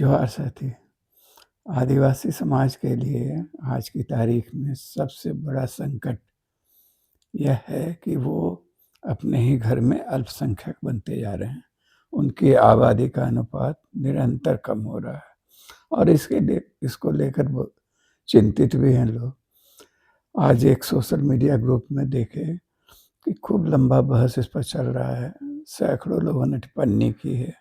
जोहार साथी। आदिवासी समाज के लिए आज की तारीख में सबसे बड़ा संकट यह है कि वो अपने ही घर में अल्पसंख्यक बनते जा रहे हैं। उनकी आबादी का अनुपात निरंतर कम हो रहा है और इसको लेकर वो चिंतित भी हैं लोग। आज एक सोशल मीडिया ग्रुप में देखे कि खूब लंबा बहस इस पर चल रहा है। सैकड़ों लोगों ने टिप्पणी की है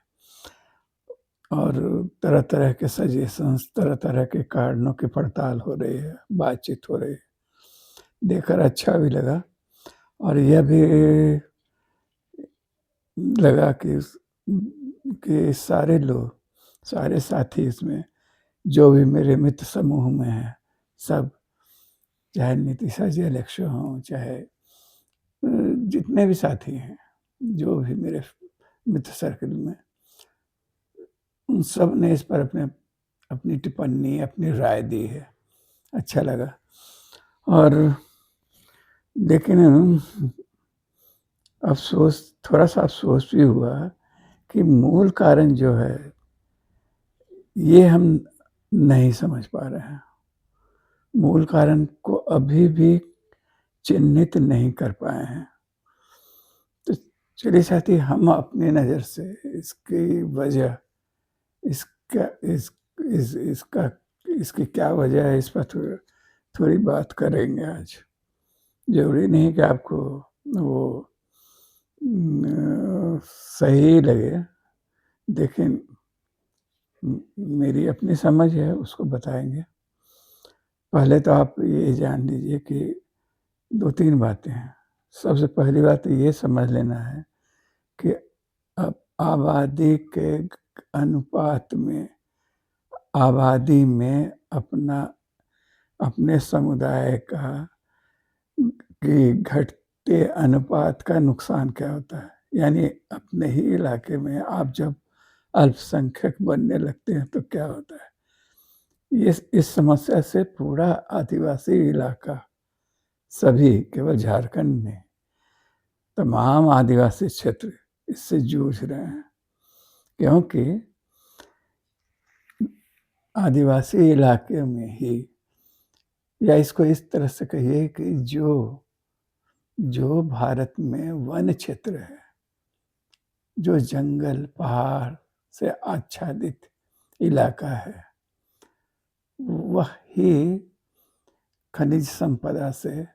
और तरह-तरह के सजेशंस, तरह-तरह के कारणों की पड़ताल हो रही है, बातचीत हो रही है। देखकर अच्छा भी लगा और यह भी लगा कि सारे लोग, सारे साथी इसमें जो भी मेरे मित्र समूह में हैं, सब चाहे नीतीश जी इलेक्शन हों, चाहे जितने भी साथी हैं, जो भी मेरे मित्र सर्कल में, उन सब ने इस पर अपनी टिप्पणी, अपनी राय दी है। अच्छा लगा और लेकिन थोड़ा-सा अफ़सोस भी हुआ कि मूल कारण जो है, ये हम नहीं समझ पा रहे हैं। मूल कारण को अभी भी चिह्नित नहीं कर पाए हैं। तो चलिए साथी, हम अपनी नज़र से इसकी वजह, इसका इस इस इसका इसकी क्या वजह है, इस पर थोड़ी बात करेंगे आज। ज़रूरी नहीं कि आपको वो सही लगे, लेकिन मेरी अपनी समझ है, उसको बताएँगे। पहले तो आप ये जान लीजिए कि 2-3 बातें हैं। सबसे पहली बात तो ये समझ लेना है कि अब आबादी के अनुपात में, आबादी में अपने समुदाय की घटते अनुपात का नुकसान क्या होता है। यानी अपने ही इलाके में आप जब अल्पसंख्यक बनने लगते हैं तो क्या होता है। इस समस्या से पूरा आदिवासी इलाका, सभी, केवल झारखंड में तमाम आदिवासी क्षेत्र इससे जूझ रहे हैं, क्योंकि आदिवासी इलाके में ही, या इसको इस तरह से कहिए कि जो भारत में वन क्षेत्र है, जो जंगल, पहाड़ से आच्छादित इलाका है, वह ही खनिज संपदा से,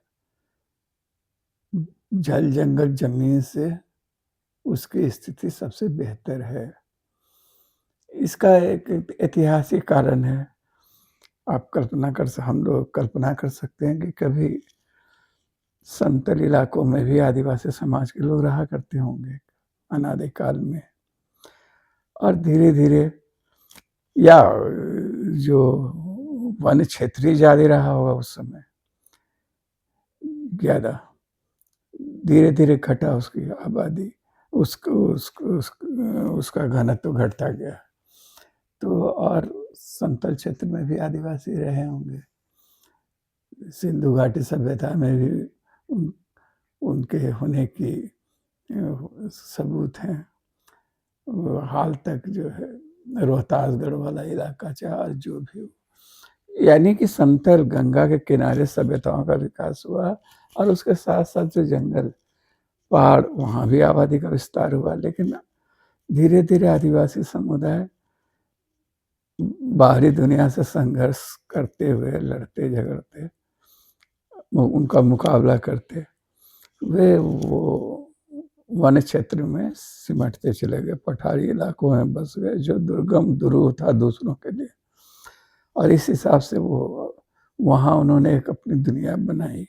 जल, जंगल, जमीन से उसकी स्थिति सबसे बेहतर है। इसका एक ऐतिहासिक कारण है। हम लोग कल्पना कर सकते हैं कि कभी समतल इलाकों में भी आदिवासी समाज के लोग रहा करते होंगे अनादिकाल में, और धीरे-धीरे, या जो वन क्षेत्र ही ज़्यादा रहा होगा उस समय, ज़्यादा, धीरे-धीरे घटा उसकी आबादी, उसका घनत्व घटता गया। तो और समतल क्षेत्र में भी आदिवासी रहे होंगे। सिंधु घाटी सभ्यता में भी उनके होने की सबूत हैं। हाल तक जो है रोहतासगढ़ वाला इलाका, चाहे जो भी हो, यानी कि समतल गंगा के किनारे सभ्यताओं का विकास हुआ और उसके साथ-साथ जो जंगल, पहाड़, वहाँ भी आबादी का विस्तार हुआ। लेकिन धीरे-धीरे आदिवासी समुदाय बाहरी दुनिया से संघर्ष करते हुए, लड़ते झगड़ते, उनका मुकाबला करते वे वो वन क्षेत्र में सिमटते चले गए, पठारी इलाकों में बस गए, जो दुर्गम दुरूह था दूसरों के लिए। और इस हिसाब से वो वहाँ उन्होंने एक अपनी दुनिया बनाई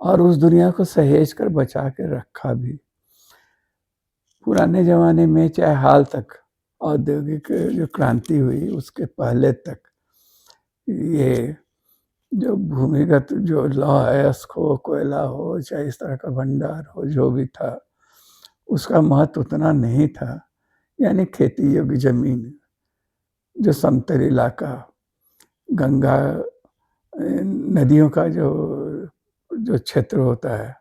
और उस दुनिया को सहेज कर बचा के रखा भी। पुराने ज़माने में, चाहे हाल तक, औद्योगिक जो क्रांति हुई उसके पहले तक, ये जो भूमिगत जो लौह अयस्क हो, कोयला हो, चाहे इस तरह का भंडार हो, जो भी था, उसका महत्व उतना नहीं था। यानी खेती योग्य ज़मीन, जो समतल इलाका, गंगा नदियों का जो जो क्षेत्र होता है,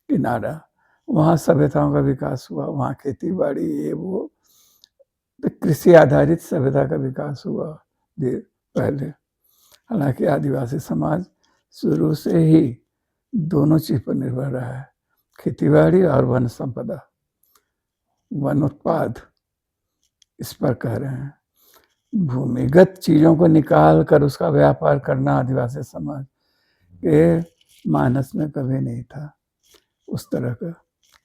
किनारा, वहाँ सभ्यताओं का विकास हुआ, वहाँ खेती-बाड़ी, ये वो, तो कृषि आधारित सभ्यता का विकास हुआ पहले। हालांकि आदिवासी समाज शुरू से ही दोनों चीज पर निर्भर रहा है, खेतीबाड़ी और वन संपदा, वन उत्पाद, इस पर कह रहे हैं। भूमिगत चीजों को निकाल कर उसका व्यापार करना आदिवासी समाज के मानस में कभी नहीं था उस तरह का।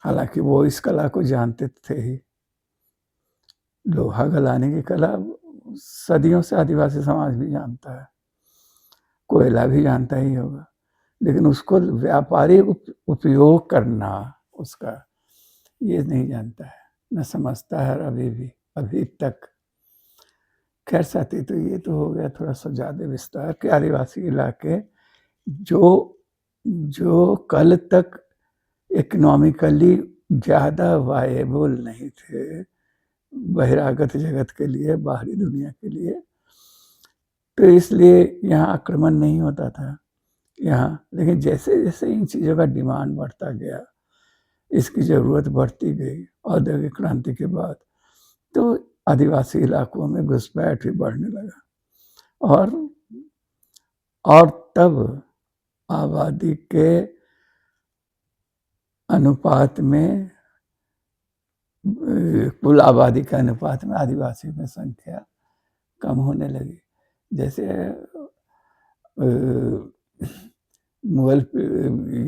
हालांकि वो इस कला को जानते थे ही। लोहा गलाने की कला सदियों से आदिवासी समाज भी जानता है, कोयला भी जानता ही होगा, लेकिन उसको व्यापारिक उपयोग करना उसका ये नहीं जानता है, न समझता है अभी तक। खैर साथी, तो ये तो हो गया थोड़ा सा ज्यादा विस्तार के आदिवासी इलाके जो कल तक इकोनॉमिकली ज्यादा वायेबल नहीं थे बहिरागत जगत के लिए, बाहरी दुनिया के लिए, तो इसलिए यहाँ आक्रमण नहीं होता था यहाँ। लेकिन जैसे जैसे इन चीज़ों का डिमांड बढ़ता गया, इसकी ज़रूरत बढ़ती गई औद्योगिक क्रांति के बाद, तो आदिवासी इलाकों में घुसपैठ भी बढ़ने लगा। और तब आबादी के अनुपात में, कुल आबादी के अनुपात में आदिवासियों की संख्या कम होने लगी। जैसे मुगल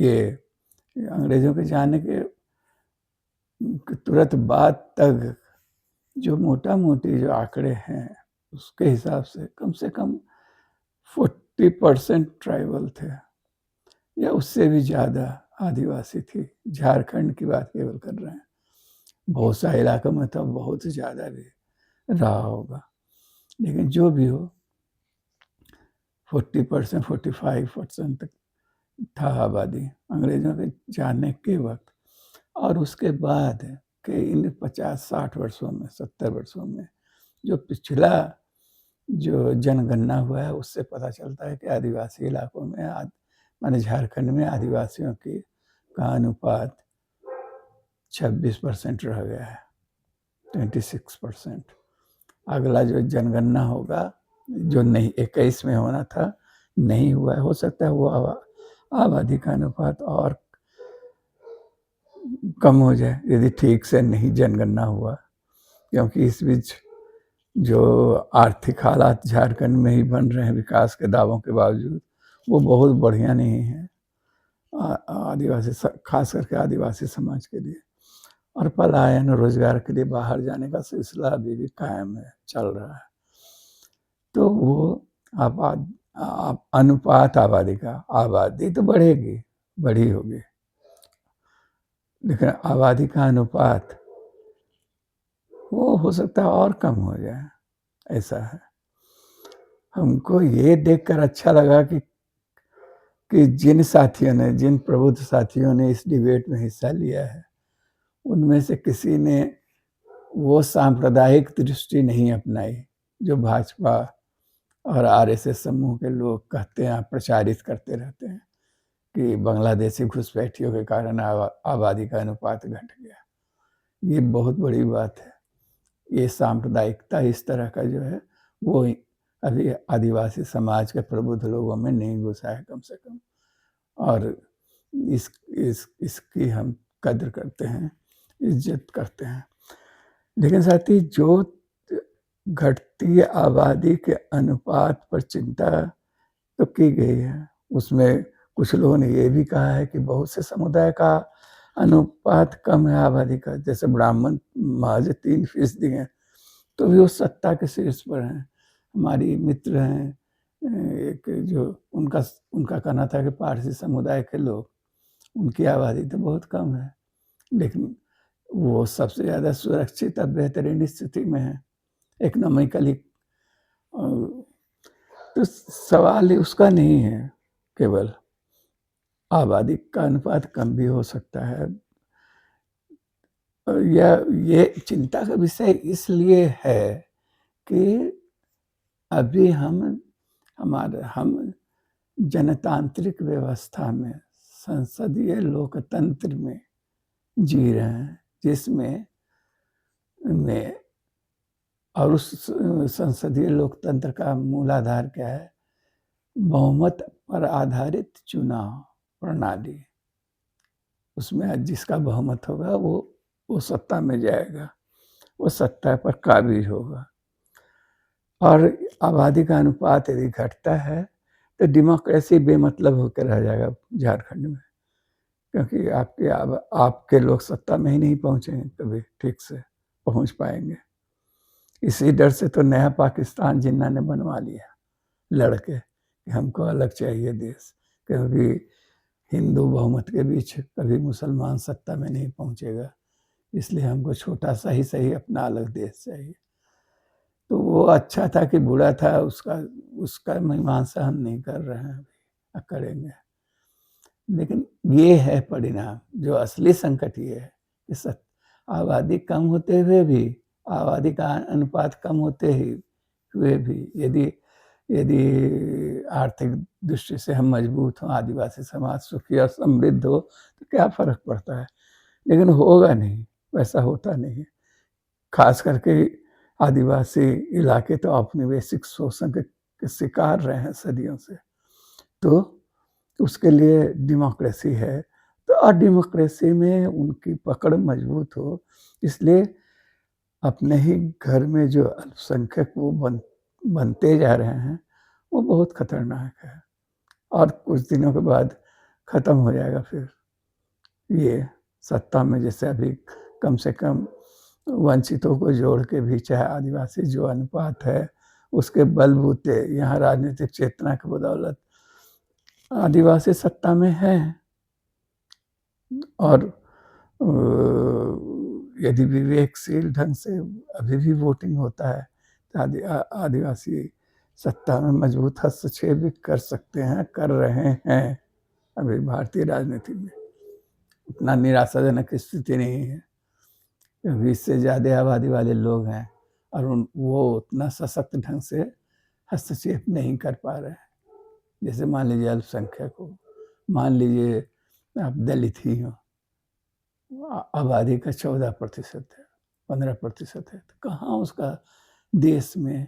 ये अंग्रेजों के जाने के तुरंत बाद तक जो मोटा मोटी जो आंकड़े हैं उसके हिसाब से कम 40% ट्राइबल थे या उससे भी ज्यादा आदिवासी थी। झारखंड की बात केवल कर रहे हैं, बहुत सा इलाकों में तो बहुत ज्यादा भी रहा होगा, लेकिन जो भी हो 40% 45% तक था आबादी अंग्रेजों के जाने के वक्त। और उसके बाद के इन 50-60 वर्षों में, 70 वर्षों में जो पिछला जो जनगणना हुआ है उससे पता चलता है कि आदिवासी इलाकों में माने झारखंड में आदिवासियों की का अनुपात 26% रह गया है, 26%। अगला जो जनगणना होगा जो नहीं 21 में होना था नहीं हुआ है, हो सकता है वो आबादी का अनुपात और कम हो जाए यदि ठीक से नहीं जनगणना हुआ, क्योंकि इस बीच जो आर्थिक हालात झारखंड में ही बन रहे हैं विकास के दावों के बावजूद, वो बहुत बढ़िया नहीं है आदिवासी, खास करके आदिवासी समाज के लिए। और पलायन रोजगार के लिए बाहर जाने का सिलसिला अभी भी कायम है, चल रहा है। तो वो अनुपात आबादी का, आबादी तो बढ़ेगी, बढ़ी होगी, लेकिन आबादी का अनुपात वो हो सकता है और कम हो जाए, ऐसा है। हमको ये देखकर अच्छा लगा कि जिन साथियों ने, जिन प्रबुद्ध साथियों ने इस डिबेट में हिस्सा लिया है, उनमें से किसी ने वो सांप्रदायिक दृष्टि नहीं अपनाई जो भाजपा और आरएसएस समूह के लोग कहते हैं, प्रचारित करते रहते हैं कि बांग्लादेशी घुसपैठियों के कारण आबादी का अनुपात घट गया। ये बहुत बड़ी बात है। ये सांप्रदायिकता इस तरह का जो है वो अभी आदिवासी समाज के प्रबुद्ध लोगों में नहीं घुसा है कम से कम, और इसकी हम कद्र करते हैं, इज्जत करते हैं। लेकिन साथ ही जो घटती आबादी के अनुपात पर चिंता तो की गई है, उसमें कुछ लोगों ने ये भी कहा है कि बहुत से समुदाय का अनुपात कम है आबादी का, जैसे ब्राह्मण महज 3% हैं, तो भी वो सत्ता के शीर्ष पर हैं। हमारी मित्र हैं एक जो उनका कहना था कि पारसी समुदाय के लोग, उनकी आबादी तो बहुत कम है, लेकिन वो सबसे ज़्यादा सुरक्षित और बेहतरीन स्थिति में है इकोनॉमिकली। तो सवाल उसका नहीं है केवल, आबादी का अनुपात कम भी हो सकता है। ये चिंता का विषय इसलिए है कि अभी हम जनतांत्रिक व्यवस्था में, संसदीय लोकतंत्र में जी रहे हैं, जिसमें और उस संसदीय लोकतंत्र का मूलाधार क्या है? बहुमत पर आधारित चुनाव प्रणाली। उसमें जिसका बहुमत होगा वो सत्ता में जाएगा, वो सत्ता पर काबिज होगा। और आबादी का अनुपात यदि घटता है तो डेमोक्रेसी बेमतलब होकर रह जाएगा झारखंड में, क्योंकि आपके लोग सत्ता में ही नहीं पहुंचेंगे, कभी ठीक से पहुंच पाएंगे। इसी डर से तो नया पाकिस्तान जिन्ना ने बनवा लिया लड़के कि हमको अलग चाहिए देश, क्योंकि हिंदू बहुमत के बीच कभी मुसलमान सत्ता में नहीं पहुंचेगा, इसलिए हमको छोटा सा ही सही अपना अलग देश चाहिए। तो वो अच्छा था कि बुरा था, उसका मीमांसा हम नहीं कर रहे हैं, अभी करेंगे। लेकिन ये है परिणाम। जो असली संकट ये है कि आबादी कम होते हुए भी, आबादी का अनुपात कम होते ही हुए भी यदि यदि आर्थिक दृष्टि से हम मजबूत हों, आदिवासी समाज सुखी और समृद्ध हो, तो क्या फर्क पड़ता है? लेकिन होगा नहीं, वैसा होता नहीं है। खास करके आदिवासी इलाके तो औपनिवेशिक शोषण के शिकार रहे हैं सदियों से। तो उसके लिए डेमोक्रेसी है, तो और डेमोक्रेसी में उनकी पकड़ मजबूत हो, इसलिए अपने ही घर में जो अल्पसंख्यक वो बनते जा रहे हैं, वो बहुत खतरनाक है। और कुछ दिनों के बाद खत्म हो जाएगा फिर ये सत्ता में। जैसे अभी कम से कम वंचितों को जोड़ के भी, चाहे आदिवासी जो अनुपात है उसके बलबूते यहाँ राजनीतिक चेतना की बदौलत आदिवासी सत्ता में है। और यदि विवेकशील ढंग से अभी भी वोटिंग होता है तो आदिवासी सत्ता में मजबूत हस्तक्षेप भी कर सकते हैं, कर रहे हैं। अभी भारतीय राजनीति में उतना निराशाजनक स्थिति नहीं है, क्योंकि इससे ज़्यादा आबादी वाले लोग हैं और वो उतना सशक्त ढंग से हस्तक्षेप नहीं कर पा रहे हैं। जैसे मान लीजिए अल्पसंख्यक हो, मान लीजिए आप दलित ही हो, आबादी का 14% है, 15% है, तो कहाँ उसका देश में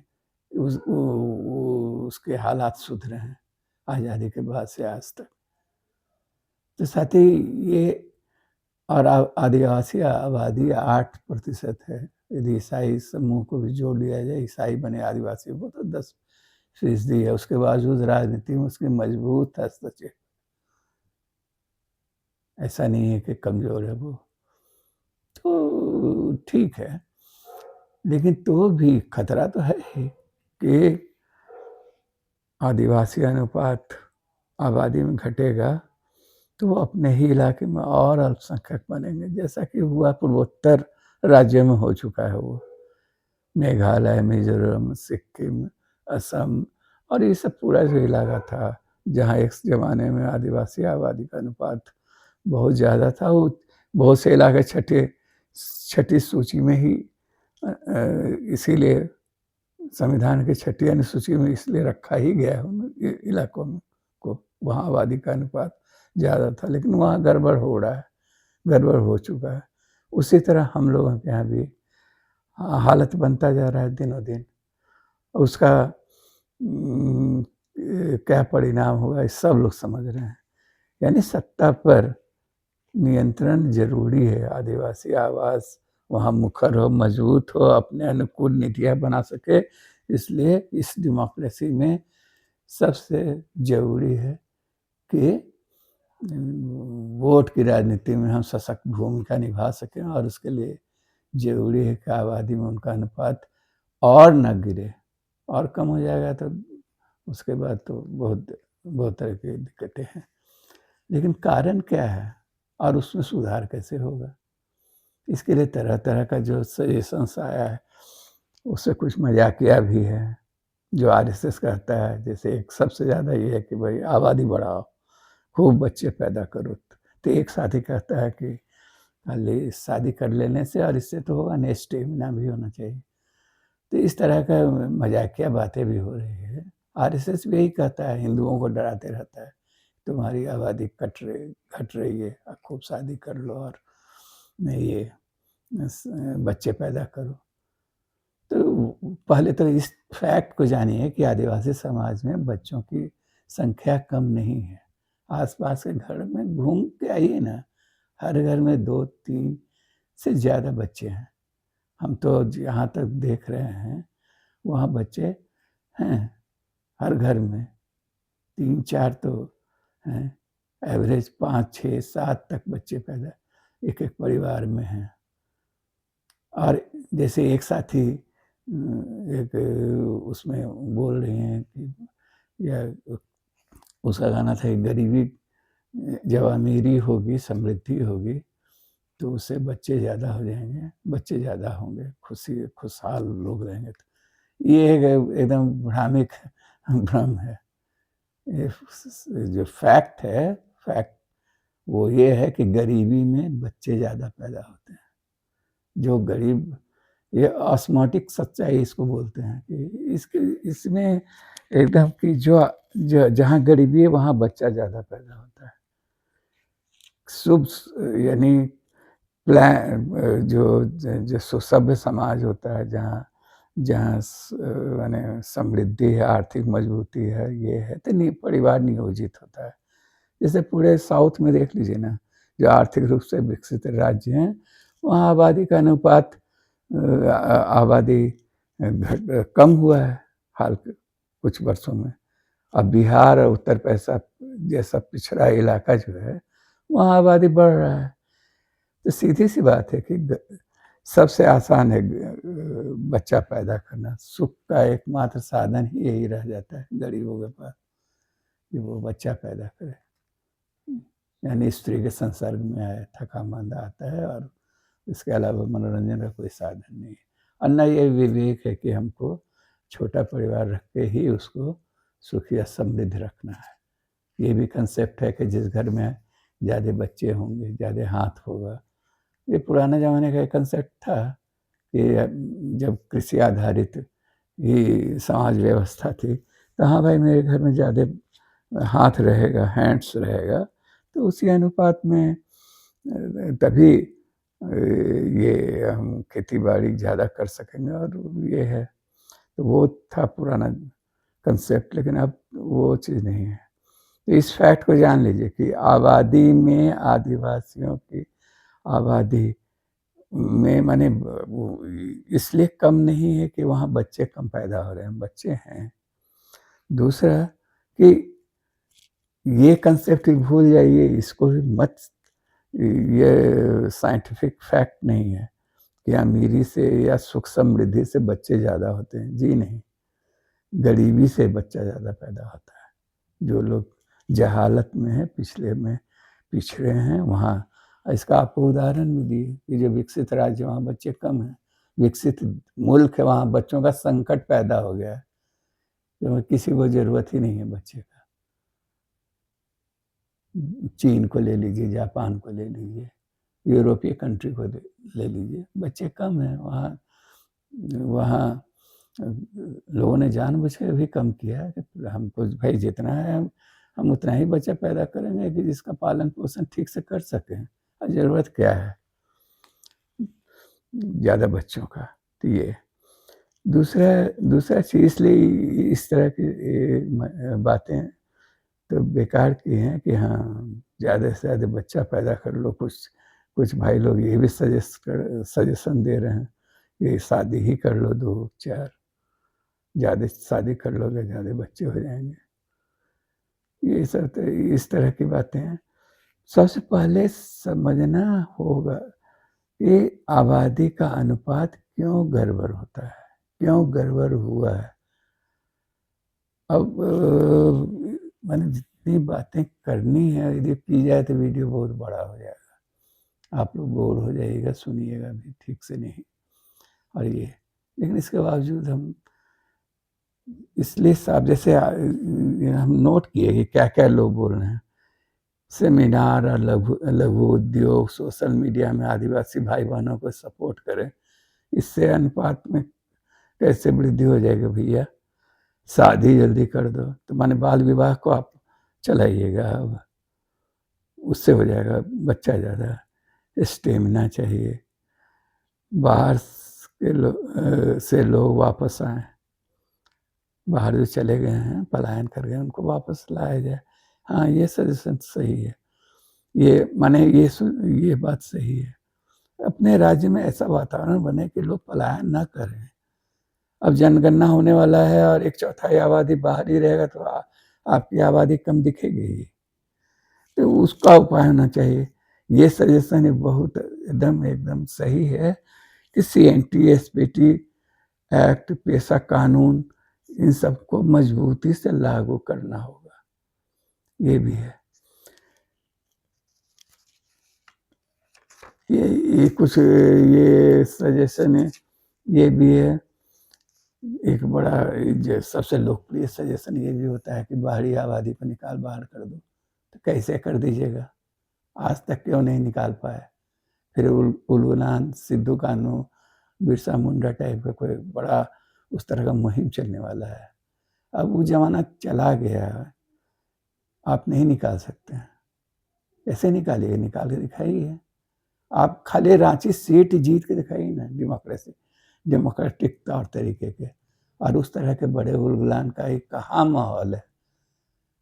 उसके हालात सुधरे हैं आज़ादी के बाद से आज तक। तो साथ ही ये और आदिवासी आबादी 8% है। यदि ईसाई समूह को भी जोड़ लिया जाए, ईसाई बने आदिवासी, वो तो 10% है। उसके बावजूद राजनीति में उसकी मजबूत हस्तक्षेप, ऐसा नहीं है कि कमजोर है वो। तो ठीक है, लेकिन तो भी खतरा तो है ही कि आदिवासी अनुपात आबादी में घटेगा तो वो अपने ही इलाके में और अल्पसंख्यक बनेंगे, जैसा कि हुआ पूर्वोत्तर राज्यों में हो चुका है। वो मेघालय, मिजोरम, सिक्किम, असम और ये सब पूरा जो इलाका था जहाँ एक ज़माने में आदिवासी आबादी का अनुपात बहुत ज़्यादा था, वो बहुत से इलाके छठी सूची में ही इसीलिए संविधान की छठी अनुसूची में इसलिए रखा ही गया है उन इलाकों में को, वहाँ आबादी का अनुपात ज़्यादा था। लेकिन वहाँ गड़बड़ हो रहा है, गड़बड़ हो चुका है। उसी तरह हम लोगों के यहाँ भी हालत बनता जा रहा है दिनों दिन। उसका क्या परिणाम होगा ये सब लोग समझ रहे हैं। यानी सत्ता पर नियंत्रण जरूरी है। आदिवासी आवास वहाँ मुखर हो, मजबूत हो, अपने अनुकूल नीतियाँ बना सके। इसलिए इस डेमोक्रेसी में सबसे जरूरी है कि वोट की राजनीति में हम सशक्त भूमिका निभा सकें, और उसके लिए जरूरी है कि आबादी में उनका अनुपात और न गिरे। और कम हो जाएगा तो उसके बाद तो बहुत तरह की दिक्कतें हैं। लेकिन कारण क्या है और उसमें सुधार कैसे होगा, इसके लिए तरह तरह का जो सजेशंस आया है उससे कुछ मजाकिया भी है। जो आरएसएस कहता है, जैसे एक सबसे ज़्यादा ये है कि भाई आबादी बढ़ाओ, खूब बच्चे पैदा करो। तो एक साथी कहता है कि खाली शादी कर लेने से और इससे तो होगा नहीं, स्टेमिना भी होना चाहिए। तो इस तरह का मजाकिया बातें भी हो रही है। आरएसएस भी यही कहता है, हिंदुओं को डराते रहता है, तुम्हारी आबादी घट रही है, खूब शादी कर लो और ये बच्चे पैदा करो। तो पहले तो इस फैक्ट को जानिए कि आदिवासी समाज में बच्चों की संख्या कम नहीं है। आस-पास के घर में घूम के आइए ना, हर घर में 2-3 से ज़्यादा बच्चे हैं। हम तो जहाँ तक देख रहे हैं, वहाँ बच्चे हैं हर घर में, 3-4 तो हैं, एवरेज 5, 6, 7 तक बच्चे पैदा एक-एक परिवार में हैं। और जैसे एक साथी एक उसमें बोल रही हैं कि या उसका गाना था कि गरीबी जब अमीरी होगी, समृद्धि होगी, तो उससे बच्चे ज़्यादा हो जाएँगे, बच्चे ज़्यादा होंगे, खुशहाल लोग रहेंगे। तो ये एक एकदम भ्रामिक भ्रम है। ये जो फैक्ट वो ये है कि गरीबी में बच्चे ज़्यादा पैदा होते हैं। जो गरीब ये ऑस्मोटिक सच्चाई इसको बोलते हैं कि इसमें एकदम कि जहाँ गरीबी है वहाँ बच्चा ज़्यादा पैदा होता है। शुभ यानी जो सभ्य समाज होता है जहाँ जहाँ माने समृद्धि है, आर्थिक मजबूती है, ये है तो परिवार नियोजित होता है। जैसे पूरे साउथ में देख लीजिए ना, जो आर्थिक रूप से विकसित राज्य हैं, वहाँ आबादी का अनुपात आबादी कम हुआ है हाल के कुछ वर्षों में। अब बिहार और उत्तर प्रदेश जैसा पिछड़ा इलाका जो है, वहाँ आबादी बढ़ रहा है। तो सीधी-सी बात है कि सबसे आसान है बच्चा पैदा करना। सुख का एकमात्र साधन ही यही रह जाता है गरीबों के पास कि वो बच्चा पैदा करे। यानी स्त्री के संसर्ग में आए, थका-माँदा आता है और इसके अलावा मनोरंजन का कोई साधन नहीं है। और ना ये विवेक है कि हमको छोटा परिवार रख के ही उसको सुखी या समृद्ध रखना है। ये भी कंसेप्ट है कि जिस घर में ज़्यादा बच्चे होंगे, ज़्यादा हाथ होगा। ये पुराने ज़माने का एक कंसेप्ट था कि जब कृषि आधारित ही समाज व्यवस्था थी, तो हाँ भाई मेरे घर में ज़्यादा हाथ रहेगा, हैंड्स रहेगा, तो उसी अनुपात में तभी ये हम खेती-बाड़ी ज़्यादा कर सकेंगे और ये है। तो वो था पुराना कंसेप्ट, लेकिन अब वो चीज़ नहीं है। तो इस फैक्ट को जान लीजिए कि आबादी में आदिवासियों की आबादी में माने वो इसलिए कम नहीं है कि वहाँ बच्चे कम पैदा हो रहे हैं, बच्चे हैं। दूसरा कि ये कंसेप्ट ही भूल जाइए, इसको भी मत ये साइंटिफिक फैक्ट नहीं है कि अमीरी से या सुख समृद्धि से बच्चे ज़्यादा होते हैं। जी नहीं, गरीबी से बच्चा ज़्यादा पैदा होता है। जो लोग जहालत में हैं, पिछड़े हैं, वहाँ इसका आपको उदाहरण भी दिए कि जो विकसित राज्य वहाँ बच्चे कम हैं। विकसित मुल्क है, वहाँ बच्चों का संकट पैदा हो गया है, क्योंकि किसी को ज़रूरत ही नहीं है बच्चे का। चीन को ले लीजिए, जापान को ले लीजिए, यूरोपीय कंट्री को ले लीजिए, बच्चे कम हैं वहाँ। वहाँ लोगों ने जानबूझ के भी कम किया है कि हमको भाई जितना है हम उतना ही बच्चा पैदा करेंगे कि जिसका पालन-पोषण ठीक से कर सकें। और ज़रूरत क्या है ज़्यादा बच्चों का? तो ये दूसरा दूसरा चीज़ इसलिए इस तरह की बातें तो बेकार की हैं कि हाँ, ज़्यादा से ज़्यादा बच्चा पैदा कर लो। कुछ कुछ भाई लोग ये भी सजेशन दे रहे हैं कि शादी ही कर लो 2-4, ज़्यादा शादी कर लोगे ज़्यादा बच्चे हो जाएँगे। ये सब तो इस तरह की बातें हैं। सबसे पहले समझना होगा कि आबादी का अनुपात क्यों गड़बड़ होता है, क्यों गड़बड़ हुआ है। अब मैंने जितनी बातें करनी है यदि की जाए तो वीडियो बहुत बड़ा हो जाएगा। आप लोग बोर हो जाइएगा, सुनिएगा भी ठीक से नहीं। और ये लेकिन इसके बावजूद हम इसलिए साहब जैसे हम नोट किए कि क्या-क्या लोग बोल रहे हैं। सेमिनार और लघु उद्योग, सोशल मीडिया में आदिवासी भाई-बहनों को सपोर्ट करें। इससे अनुपात में कैसे वृद्धि हो जाएगी भैया? शादी जल्दी कर दो, तो माने बाल विवाह को आप चलाइएगा अब, उससे हो जाएगा बच्चा ज़्यादा। स्टेमिना चाहिए, बाहर से लोग वापस आएँ, बाहर जो चले गए हैं, पलायन कर गए, उनको वापस लाया जाए। हाँ, ये सजेशन सही है। ये माने ये बात सही है। अपने राज्य में ऐसा वातावरण बने कि लोग पलायन ना करें। अब जनगणना होने वाला है और 1/4 आबादी बाहर ही रहेगा तो आपकी आबादी कम दिखेगी ही। तो उसका उपाय होना चाहिए। ये सजेशन बहुत एकदम सही है कि सीएनटी, एसपीटी एक्ट, पेशा कानून, इन सबको मजबूती से लागू करना होगा। ये भी है। ये कुछ ये सजेशन है, ये भी है। एक बड़ा जो सबसे लोकप्रिय सजेशन ये भी होता है कि बाहरी आबादी को निकाल बाहर कर दो। तो कैसे कर दीजिएगा? आज तक क्यों नहीं निकाल पाए? फिर उलगुलान, सिद्धू कान्हू, बिरसा मुंडा टाइप का कोई बड़ा उस तरह का मुहिम चलने वाला है। अब वो ज़माना चला गया, आप नहीं निकाल सकते हैं। कैसे निकालिए? निकाल के दिखाइए। आप खाली रांची सीट जीत के दिखाइए ना, डेमोक्रेटिक तौर तरीके के। और उस तरह के बड़े उलगुलान का एक कहाँ माहौल है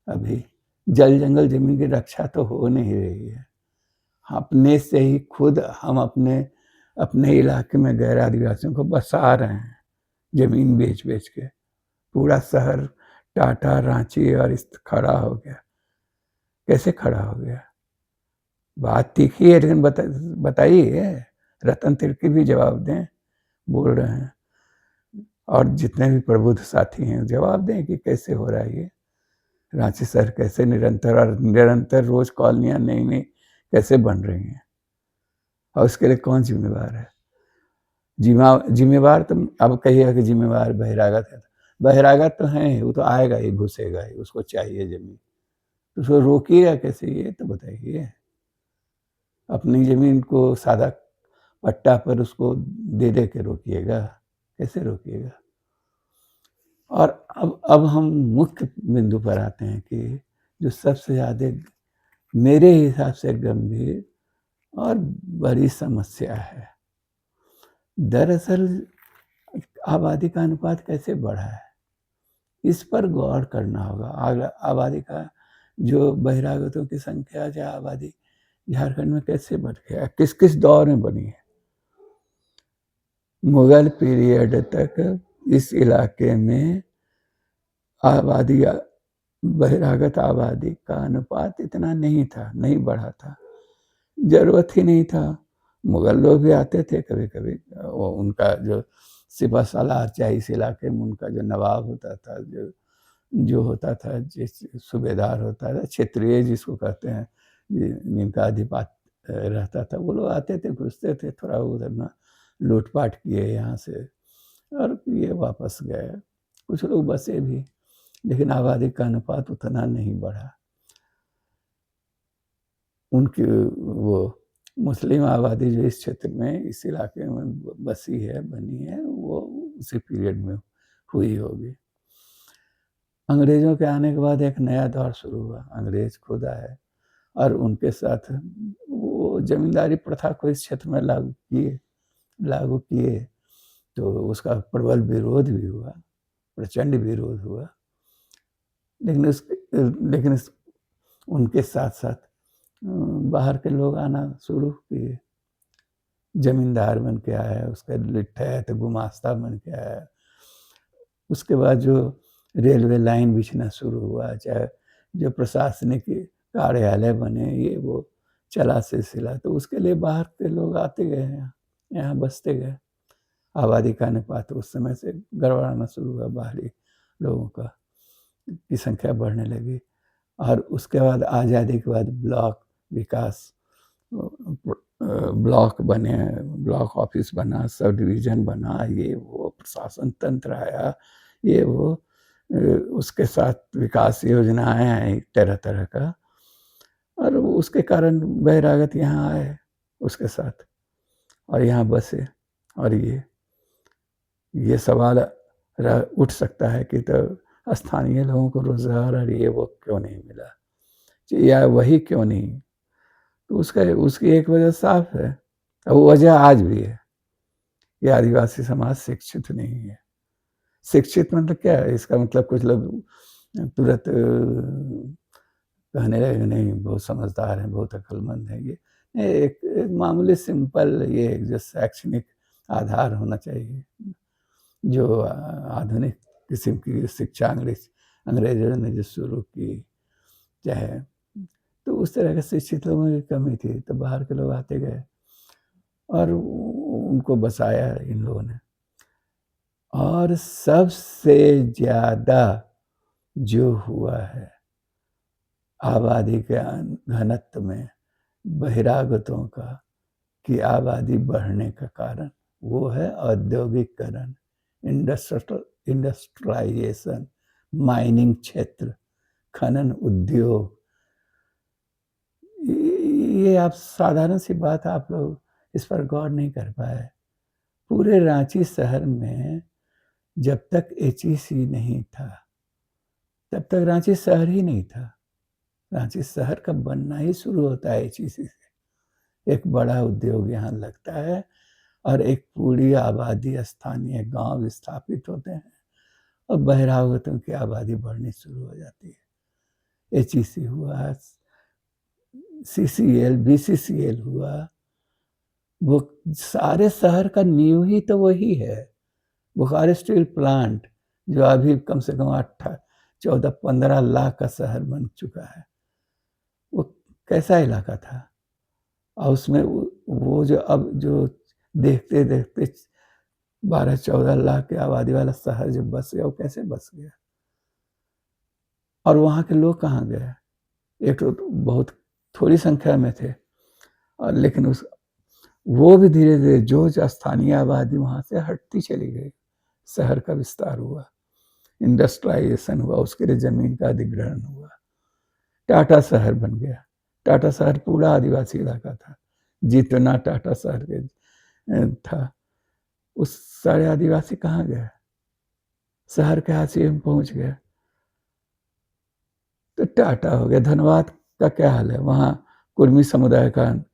अभी। जल जंगल जमीन की रक्षा तो हो नहीं रही है। अपने से ही खुद हम अपने इलाके में गैर आदिवासियों को बसा रहे हैं, जमीन बेच बेच के। पूरा शहर टाटा, रांची और इस खड़ा हो गया। कैसे खड़ा हो गया? बात तीखी है, लेकिन बताइए, रतन तिर्की भी जवाब दें, बोल रहे हैं। और जितने भी प्रबुद्ध साथी हैं जवाब दें कि कैसे हो रहा है ये। रांची शहर कैसे निरंतर रोज कॉलोनियां नई नई कैसे बन रही हैं, और उसके लिए कौन जिम्मेवार है? जिम्मेवार तो अब कहिएगा कि जिम्मेवार बहिरागत है। बहिरागत तो है, वो तो आएगा ही, घुसेगा ही, उसको चाहिए जमीन। तो उसको रोकिएगा कैसे, ये तो बताइए। अपनी जमीन को सादा पट्टा पर उसको दे के रोकिएगा? कैसे रोकिएगा? और अब हम मुख्य बिंदु पर आते हैं कि जो सबसे ज़्यादा मेरे हिसाब से गंभीर और बड़ी समस्या है। दरअसल आबादी का अनुपात कैसे बढ़ा है, इस पर गौर करना होगा। आबादी का जो बहिरागतों की संख्या या आबादी झारखंड में कैसे बढ़ गया, किस किस दौर में बनी है। मुगल पीरियड तक इस इलाके में आबादी, बहिरागत आबादी का अनुपात इतना नहीं था, नहीं बढ़ा था, जरूरत ही नहीं था। मुगल लोग भी आते थे कभी कभी, वो उनका जो सिपह सालार चाहे इस इलाके में उनका जो नवाब होता था, जो होता था, जिस सूबेदार होता था, क्षेत्रीय जिसको कहते हैं, जिनका अधिपत्य रहता था, वो लोग आते थे, घुसते थे, थोड़ा उधर ना लूटपाट किए यहाँ से और ये वापस गए। कुछ लोग बसे भी, लेकिन आबादी का अनुपात उतना नहीं बढ़ा। उनकी वो मुस्लिम आबादी जो इस क्षेत्र में, इस इलाके में बसी है, बनी है, वो उसी पीरियड में हुई होगी। अंग्रेज़ों के आने के बाद एक नया दौर शुरू हुआ। अंग्रेज़ खुद आए और उनके साथ वो ज़मींदारी प्रथा को इस क्षेत्र में लागू किए, तो उसका प्रबल विरोध भी हुआ, प्रचंड विरोध हुआ। लेकिन उनके साथ-साथ बाहर के लोग आना शुरू किए। ज़मींदार बन के आया, उसका लिट्ठैत गुमास्ता बन के आया। उसके बाद जो रेलवे लाइन बिछना शुरू हुआ, चाहे जो प्रशासनिक कार्यालय बने, ये वो चला सिलसिला, तो उसके लिए बाहर के लोग आते गए, यहाँ बसते गए। आबादी का अनुपात उस समय से गड़बड़ाना शुरू हुआ, बाहरी लोगों की संख्या बढ़ने लगी। और उसके बाद आज़ादी के बाद ब्लॉक विकास, ब्लॉक बने, ब्लॉक ऑफिस बना, सब डिवीज़न बना, ये वो प्रशासन तंत्र आया, ये वो उसके साथ विकास योजनाएँ आई तरह तरह का, और उसके कारण बहिरागत यहाँ आए उसके साथ और यहाँ बसे। और ये सवाल उठ सकता है कि तो स्थानीय लोगों को रोज़गार और ये वो क्यों नहीं मिला, या वही क्यों नहीं? तो उसकी एक वजह साफ है, और वो वजह आज भी है। ये आदिवासी समाज शिक्षित नहीं है। शिक्षित मतलब क्या है? इसका मतलब कुछ लोग तुरंत कहने लगे नहीं बहुत समझदार हैं, बहुत अक्लमंद हैं ये। एक मामूली सिंपल ये जो शैक्षणिक आधार होना चाहिए, जो आधुनिक किस्म की शिक्षा अंग्रेज़ों ने जो शुरू की, चाहे तो उस तरह के शिक्षित लोगों की कमी थी, तो बाहर के लोग आते गए और उनको बसाया इन लोगों ने। और सबसे ज़्यादा जो हुआ है आबादी के घनत्व में बहिरागतों का की आबादी बढ़ने का कारण वो है औद्योगिकरण, इंडस्ट्रियलाइजेशन, माइनिंग क्षेत्र, खनन उद्योग। ये आप साधारण सी बात, आप लोग इस पर गौर नहीं कर पाए। पूरे रांची शहर में जब तक एचईसी नहीं था, तब तक रांची शहर ही नहीं था। रांची शहर का बनना ही शुरू होता है एचईसी से। एक बड़ा उद्योग यहाँ लगता है और एक पूरी आबादी, स्थानीय गांव स्थापित होते हैं और बहिरागतों की आबादी बढ़नी शुरू हो जाती है। एचईसी हुआ, सीसीएल, बीसीसीएल हुआ, वो सारे शहर का नींव ही तो वही है। बोकारो स्टील प्लांट जो अभी कम से कम 14-15 लाख का शहर बन चुका है, वो कैसा इलाका था? और उसमें वो जो अब जो देखते देखते 12-14 लाख की आबादी वाला शहर जो बस गया, वो कैसे बस गया? और वहाँ के लोग कहाँ गए? एक तो बहुत थोड़ी संख्या में थे, और लेकिन वो भी धीरे धीरे जो स्थानीय आबादी वहाँ से हटती चली गई, शहर का विस्तार हुआ, इंडस्ट्रियलाइजेशन हुआ, उसके लिए जमीन का अधिग्रहण हुआ, टाटा शहर बन गया। टाटा शहर पूरा आदिवासी इलाका था, जितना टाटा शहर के था, उस सारे आदिवासी कहाँ गए? शहर के हाशिए में पहुंच गए। तो टाटा हो गया। धनबाद का क्या हाल है? वहाँ कुर्मी समुदाय का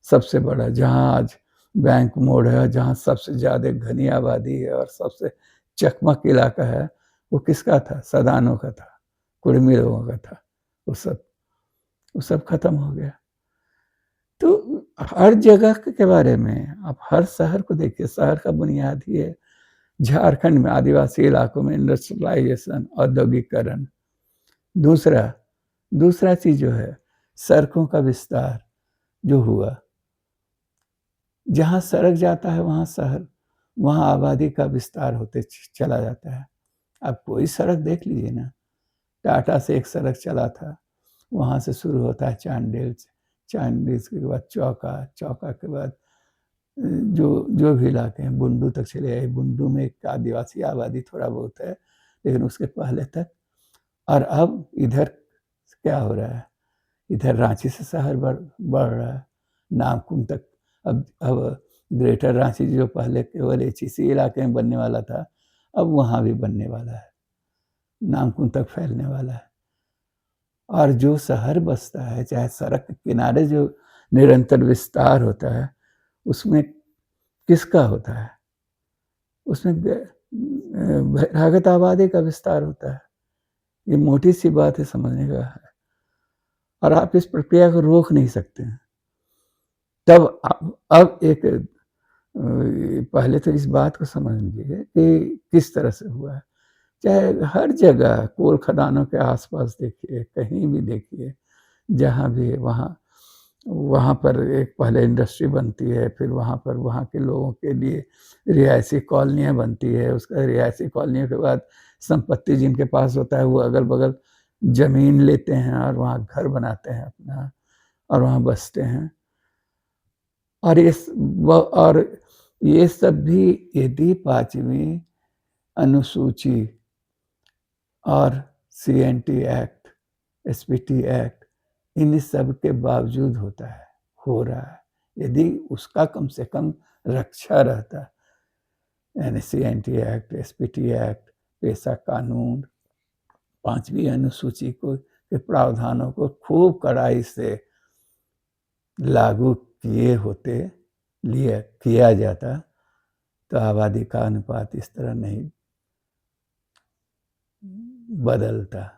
सबसे बड़ा, जहाँ आज बैंक मोड़ है, जहाँ सबसे ज़्यादा घनी आबादी है और सबसे चकमक इलाका है, वो किसका था? सदानों का था, कुर्मी लोगों का था। वो सब खत्म हो गया। तो हर जगह के बारे में आप हर शहर को देखिए। शहर का बुनियाद ही है झारखंड में आदिवासी इलाकों में इंडस्ट्रियलाइजेशन, औद्योगिकरण। दूसरा चीज जो है सड़कों का विस्तार जो हुआ। जहाँ सड़क जाता है वहाँ शहर, वहाँ आबादी का विस्तार होते चला जाता है। आप कोई सड़क देख लीजिए ना, टाटा से एक सड़क चला था, वहाँ से शुरू होता है चांडिल, चांडिल के बाद चौका, चौका के बाद जो भी इलाके हैं, बुंडू तक चले आए। बुंडू में एक आदिवासी आबादी थोड़ा बहुत है, लेकिन उसके पहले तक। और अब इधर क्या हो रहा है? इधर रांची से शहर बढ़ रहा है, नामकुम तक। अब ग्रेटर रांची जो पहले केवल एचईसी इलाके में बनने वाला था, अब वहाँ भी बनने वाला है, नामकुम तक फैलने वाला है। और जो शहर बसता है, चाहे सड़क के किनारे जो निरंतर विस्तार होता है, उसमें किसका होता है? उसमें बहिरागत आबादी का विस्तार होता है। ये मोटी सी बात है, समझने का है, और आप इस प्रक्रिया को रोक नहीं सकते हैं। तब अब एक पहले तो इस बात को समझ लीजिए कि किस तरह से हुआ है। चाहे हर जगह कोल खदानों के आसपास देखिए, कहीं भी देखिए, जहाँ भी है वहाँ पर एक पहले इंडस्ट्री बनती है, फिर वहाँ पर वहाँ के लोगों के लिए रिहायशी कॉलोनियाँ बनती है। उसका रिहायशी कॉलोनियों के बाद संपत्ति जिनके पास होता है वो अगल बगल जमीन लेते हैं और वहाँ घर बनाते हैं अपना, और वहाँ बसते हैं। और ये सब भी यदि 5वीं अनुसूची और सीएनटी एक्ट, एसपीटी एक्ट, इन सब के बावजूद होता है, हो रहा है। यदि उसका कम से कम रक्षा रहता, यानी सीएनटी एक्ट, एसपीटी एक्ट, पेशा कानून, 5वीं अनुसूची को के प्रावधानों को खूब कड़ाई से लागू किया जाता, तो आबादी का अनुपात इस तरह नहीं बदलता,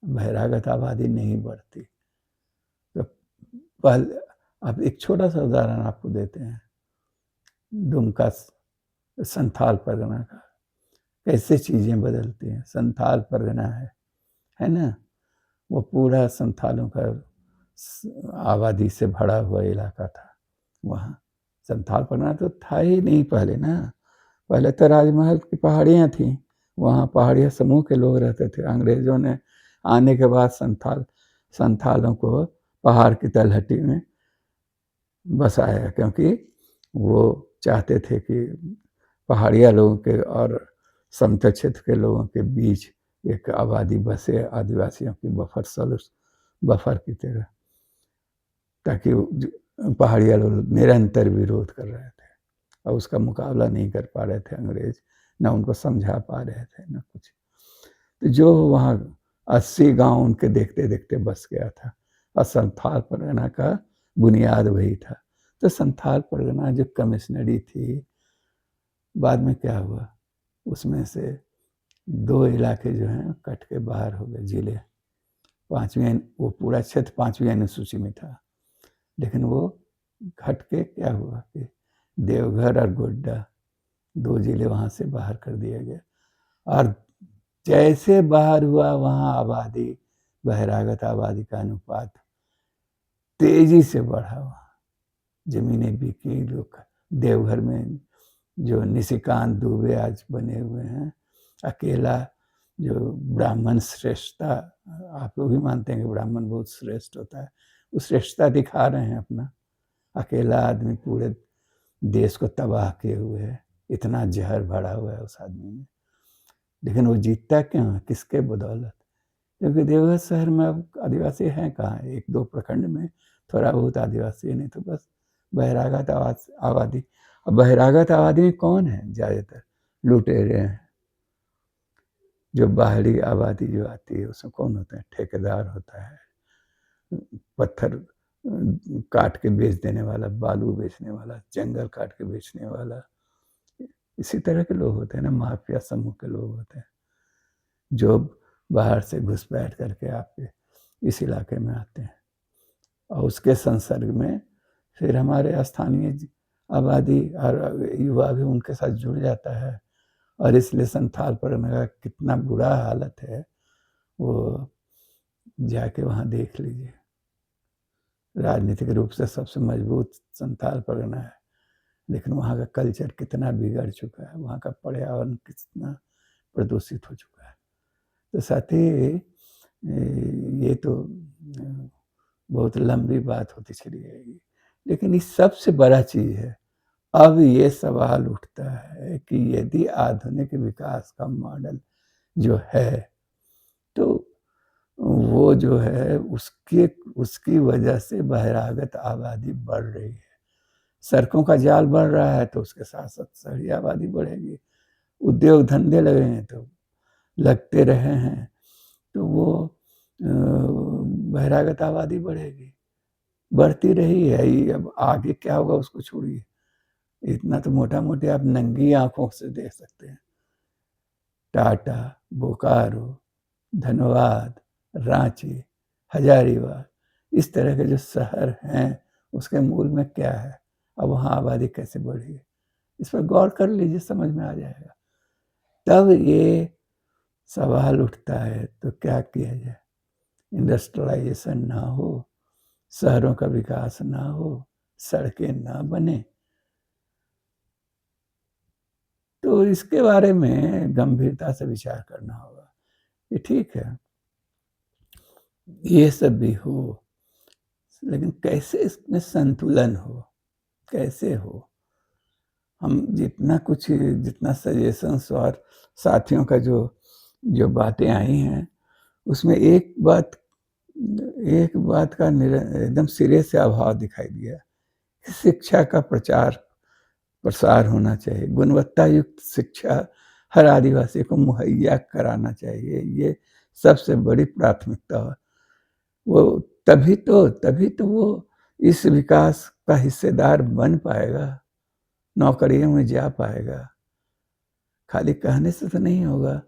बहिरागत आबादी नहीं बढ़ती। तो पहले अब एक छोटा सा उदाहरण आपको देते हैं, दुमका संथाल परगना का, कैसे चीज़ें बदलती हैं। संथाल परगना है ना, वो पूरा संथालों का आबादी से भरा हुआ इलाका था। वहाँ संथाल परगना तो था ही नहीं पहले ना, पहले तो राजमहल की पहाड़ियाँ थीं, वहाँ पहाड़िया समूह के लोग रहते थे। अंग्रेज़ों ने आने के बाद संथालों को पहाड़ की तलहटी में बसाया, क्योंकि वो चाहते थे कि पहाड़िया लोगों के और समतल क्षेत्र के लोगों के बीच एक आबादी बसे, आदिवासियों की बफर की तरह, ताकि पहाड़िया लोग निरंतर विरोध कर रहे थे और उसका मुकाबला नहीं कर पा रहे थे अंग्रेज, ना उनको समझा पा रहे थे ना कुछ। तो जो वहाँ 80 गांव उनके देखते देखते बस गया था, और संथाल परगना का बुनियाद वही था। तो संथाल परगना जो कमिश्नरी थी, बाद में क्या हुआ, उसमें से 2 इलाके जो हैं कट के बाहर हो गए जिले। 5वीं, वो पूरा क्षेत्र 5वीं अनुसूची में था, लेकिन वो घट के क्या हुआ कि देवघर और गोड्डा 2 जिले वहाँ से बाहर कर दिए गए। और जैसे बाहर हुआ, वहाँ आबादी, बहिरागत आबादी का अनुपात तेजी से बढ़ा। वहाँ जमीनें बिकी, लोग देवघर में जो निशिकांत दुबे आज बने हुए हैं, अकेला जो ब्राह्मण श्रेष्ठता, आप लोग भी मानते हैं कि ब्राह्मण बहुत श्रेष्ठ होता है, वो श्रेष्ठता दिखा रहे हैं अपना। अकेला आदमी पूरे देश को तबाह किए हुए है, इतना जहर भरा हुआ है उस आदमी में, लेकिन वो जीतता क्यों है, किसके बदौलत? क्योंकि देवघर शहर में अब आदिवासी हैं कहाँ, 1-2 प्रखंड में थोड़ा बहुत आदिवासी है, नहीं तो बस बहिरागत आबादी। अब बहिरागत आबादी में कौन है ज़्यादातर? लुटेरे हैं। जो बाहरी आबादी जो आती है उसमें कौन होता है? ठेकेदार होता है, पत्थर काट के बेच देने वाला, बालू बेचने वाला, जंगल काट के बेचने वाला, इसी तरह के लोग होते हैं ना, माफिया समूह के लोग होते हैं, जो बाहर से घुसपैठ करके आपके इस इलाके में आते हैं, और उसके संसर्ग में फिर हमारे स्थानीय आबादी और युवा भी उनके साथ जुड़ जाता है। और इसलिए संथाल परगना का कितना बुरा हालत है, वो जाके वहाँ देख लीजिए। राजनीतिक रूप से सबसे मजबूत संथाल परगना है, लेकिन वहाँ का कल्चर कितना बिगड़ चुका है, वहाँ का पर्यावरण कितना प्रदूषित हो चुका है। तो साथी, ये तो बहुत लंबी बात होती चली जाएगी, लेकिन इस सबसे बड़ा चीज़ है, अब ये सवाल उठता है कि यदि आधुनिक विकास का मॉडल जो है, तो वो जो है उसकी वजह से बहिरागत आबादी बढ़ रही है। सड़कों का जाल बढ़ रहा है तो उसके साथ साथ शहरी आबादी बढ़ेगी, उद्योग धंधे लगे हैं तो लगते रहे हैं, तो वो बहिरागत आबादी बढ़ेगी, बढ़ती रही है। ये अब आगे क्या होगा उसको छोड़िए, इतना तो मोटा मोटी आप नंगी आंखों से देख सकते हैं। टाटा, बोकारो, धनबाद, रांची, हजारीबाग, इस तरह के जो शहर हैं, उसके मूल में क्या है, अब वहाँ आबादी कैसे बढ़ी है, इस पर गौर कर लीजिए, समझ में आ जाएगा। तब ये सवाल उठता है, तो क्या किया जाए? इंडस्ट्रियलाइजेशन ना हो, शहरों का विकास ना हो, सड़कें ना बने, तो इसके बारे में गंभीरता से विचार करना होगा कि ठीक है, ये सब भी हो, लेकिन कैसे इसमें संतुलन हो, कैसे हो? हम जितना सजेशंस और साथियों का जो जो बातें आई हैं, उसमें एक बात का एकदम सिरे से अभाव दिखाई दिया। शिक्षा का प्रचार प्रसार होना चाहिए, गुणवत्ता युक्त शिक्षा हर आदिवासी को मुहैया कराना चाहिए, ये सबसे बड़ी प्राथमिकता है। वो तभी तो वो इस विकास का हिस्सेदार बन पाएगा। नौकरियों में जा पाएगा। खाली कहने से तो नहीं होगा,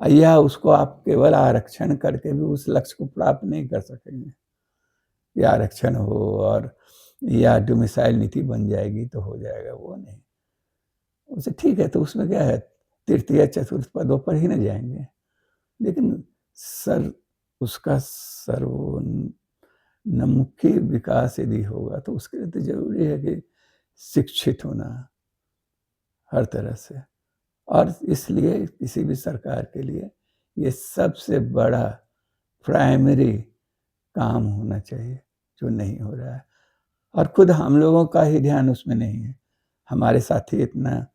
या उसको आप केवल आरक्षण करके भी उस लक्ष्य को प्राप्त नहीं कर सकेंगे। या आरक्षण हो और या डोमिसाइल नीति बन जाएगी तो हो जाएगा, वो नहीं। उसे ठीक है, तो उसमें क्या है, तृतीय चतुर्थ पदों पर ही ना जाएंगे, लेकिन उसका सर्वोन्मुखी विकास यदि होगा तो उसके लिए तो जरूरी है कि शिक्षित होना हर तरह से। और इसलिए किसी भी सरकार के लिए ये सबसे बड़ा प्राइमरी काम होना चाहिए, जो नहीं हो रहा है। और खुद हम लोगों का ही ध्यान उसमें नहीं है। हमारे साथी इतना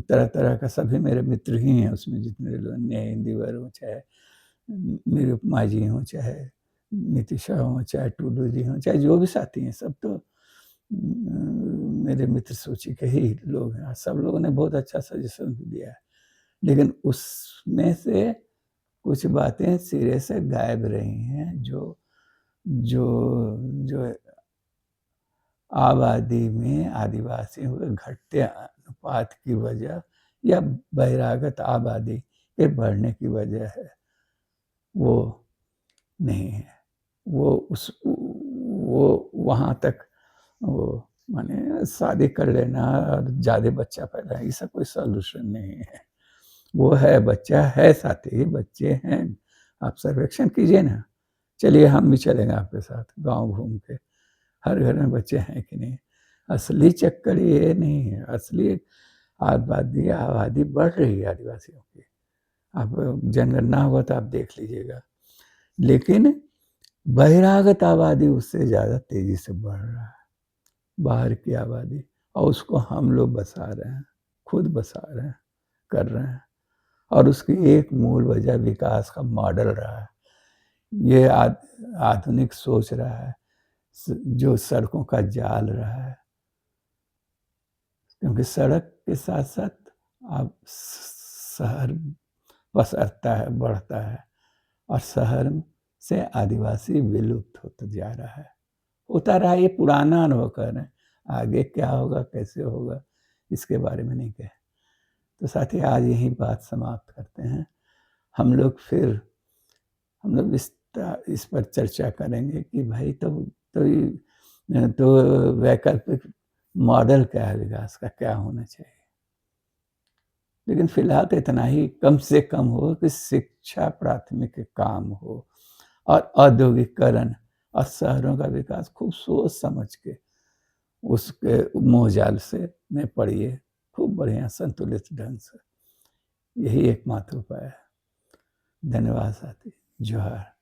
तरह तरह का, सभी मेरे मित्र ही हैं उसमें, जितने लोग न्याय हिंदीवर हो, चाहे निरुपमा जी हों, चाहे नीतिशा हों, चाहे टूडू जी हों, चाहे जो भी साथी हैं, सब तो मेरे मित्र सूची के ही लोग हैं। सब लोगों ने बहुत अच्छा सजेशन दिया है, लेकिन उसमें से कुछ बातें सिरे से गायब रही हैं, जो जो जो आबादी में आदिवासियों के घटते अनुपात की वजह या बहिरागत आबादी के बढ़ने की वजह है, वो नहीं है। वो वहाँ तक, वो माने शादी कर लेना और ज़्यादा बच्चा पैदा, ये सब कोई सॉल्यूशन नहीं है। वो है, बच्चा है, साथी बच्चे हैं, आप सर्वेक्षण कीजिए ना। चलिए हम भी चलेंगे आपके साथ गांव घूम के, हर घर में बच्चे हैं कि नहीं। असली चक्कर ये नहीं है, असली आबादी बढ़ रही है आदिवासियों की। आप जनगणना होगा तो आप देख लीजिएगा, लेकिन बहिरागत आबादी उससे ज़्यादा तेजी से बढ़ रहा है, बाहर की आबादी, और उसको हम लोग बसा रहे हैं, खुद बसा रहे हैं, कर रहे हैं। और उसकी एक मूल वजह विकास का मॉडल रहा है, ये आधुनिक सोच रहा है, जो सड़कों का जाल रहा है। क्योंकि सड़क के साथ साथ अब शहर पसरता है, बढ़ता है, और शहर से आदिवासी विलुप्त होता जा रहा है, होता रहा। ये पुराना अनुभव कर रहे हैं, आगे क्या होगा, कैसे होगा, इसके बारे में नहीं कहे। तो साथी, आज यही बात समाप्त करते हैं। हम लोग इस पर चर्चा करेंगे कि भाई तो वैकल्पिक मॉडल क्या है विकास का, क्या होना चाहिए। लेकिन फिलहाल तो इतना ही कम से कम हो कि शिक्षा प्राथमिक काम हो, और औद्योगिकरण और शहरों का विकास खूब सोच समझ के उसके मोहजाल से में पड़िए, खूब बढ़िया संतुलित ढंग से। यही एकमात्र उपाय है। धन्यवाद साथी, जोहार।